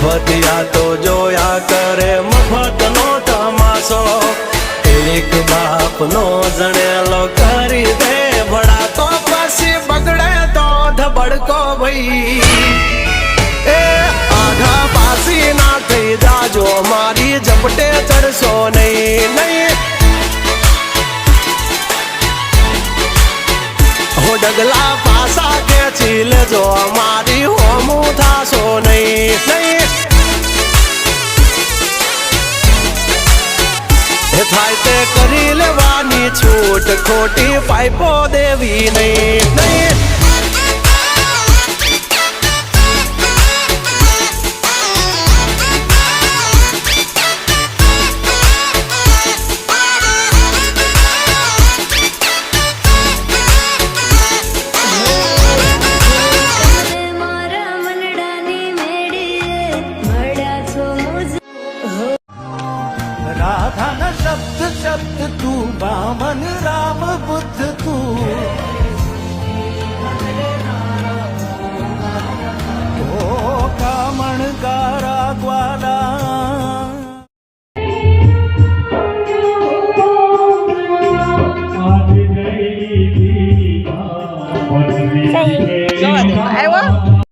ભટિયા તો જોયા કરે મફતનો તમાશો એક બાપનો જણેલો કરી દે ભડા તો પછી બગડે તો ધબડકો ભાઈ એ આઘા પાસી ના થઈ જાજો મારી ઝપટે ચડશો નહીં નહીં હો ડગલા પાસા ખેંચી લેજો મારી હોમું થાશો નહીં નહીં થાય તે કરી લેવાની છૂટ ખોટી પાઇપો દેવી નહીં નહીં राधा न शब्द शब्द तू वामन राम बुद्ध तू